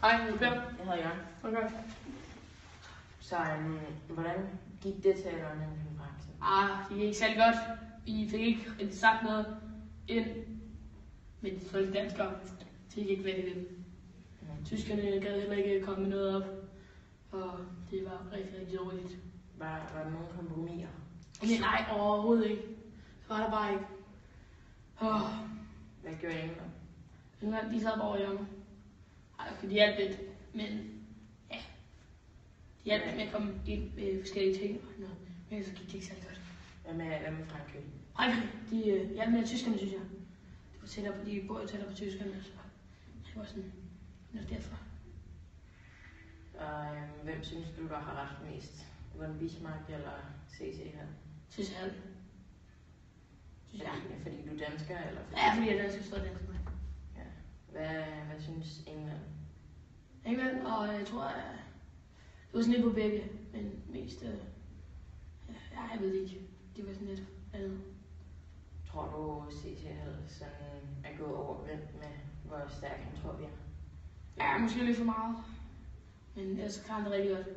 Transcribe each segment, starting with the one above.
Hej, jeg hedder Per. Jeg hedder Jørgen. Okay. Så hvordan gik deltagerne i konferencen? Det gik ikke særlig godt. Vi fik ikke rigtig sagt noget ind. Men de så ikke danskere. Så det gik væk igen. Tyskerne gad heller ikke komme med noget op. Og det var rigtig, rigtig dårligt. Var der nogle kompromiser? Nej, overhovedet ikke. Så var der bare ikke. Hvad gjorde England? England, de sad bare over hjemme. Okay, de hjalp lidt. Men ja, de hjalp lidt med at komme ind med forskellige ting. Men så gik det ikke særlig godt. Hvad med Frankrig? Frankrig, de hjalp med tyskerne, synes jeg. Det var tættere på, de bor tættere på tyskerne, så det var sådan noget derfor. Og hvem synes du, der har ret mest? Von Bismarck eller C.C. Hald? C.C. Hald. Fordi du er dansker, eller? Ja, fordi jeg er dansker, så er dansker. Ja. Hvad synes England? England, og jeg tror, det var sådan lidt på begge, men mest, jeg ved ikke, det var sådan lidt andet. Tror du, C.C. Hald sådan er gået overvendt med, hvor stærk han tror, vi er? Ja, måske lidt for meget, men ellers klarer han det rigtig godt.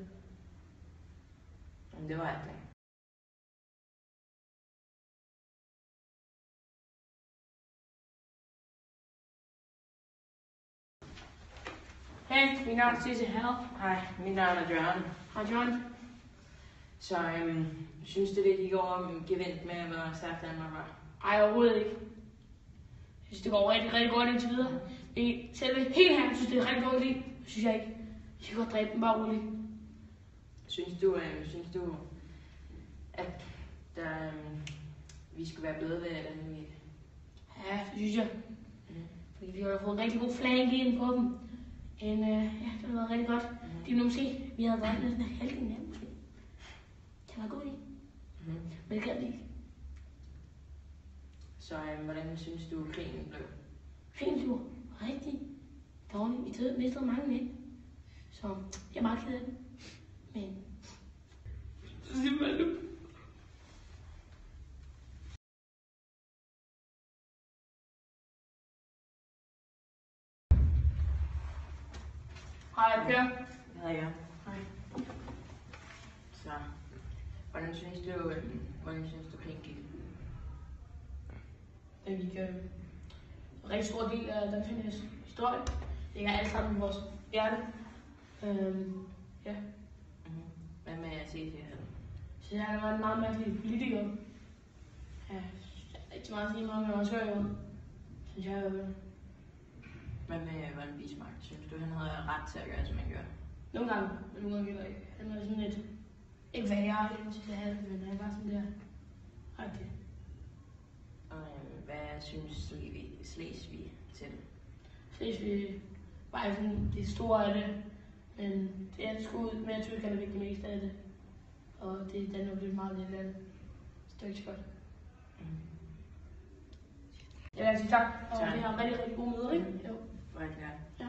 Men det var alt det. Hej, mit navn er C.C. Hald. Hej, mit navn er Jørgen. Hej, John. Så synes du, det gik over gevindt med, hvor stærkt Danmark var? Ej, overhovedet ikke. Jeg synes, det går rigtig, rigtig godt indtil videre. Selve hele her, synes det er rigtig godt lige. Synes jeg ikke. Vi kan godt dræbe dem bare roligt. Synes du at vi skulle være bedre ved det? Ja, det synes jeg. Fordi vi har fået en rigtig god flank ind på dem. Ja, det har været rigtig godt. Det vil måske, vi havde været næsten halvdelen af måske. Det var god idé. Men det kan det ikke. Så hvordan synes du, krigen blev? Krigen blev rigtig dårlig. Vi mistede mange mænd. Så jeg er meget ked af det. Men så siger man nu. Hej, Per. Jeg hedder Jørgen. Hej. Så hvordan synes du, krigen gik? Det gik en rigtig stor del af danskernes historie. Det er alt sammen vores hjerte. Ja. Hvad med at se det her? Så jeg var en meget mærkelig politiker. Ja, rigtig meget at sige meget, men også hører synes jeg. Hvad med Von Bismarck? Synes du, han havde ret til at gøre, som han gør? Nogle gange, men nogle gange ikke. Han var sådan lidt, ikke værre, end til det her, men han var sådan der. Okay. Og hvad synes Slesvig til det? Slesvig var jo sådan det store af det, men det er sgu ud med, at tyskerne fik det meste af det. Og det er Danmark blevet meget lille land. Så det er ikke så godt. Jeg vil sige tak, og vi har rigtig, rigtig gode møder, ikke? Jo. Rigtig godt. Ja.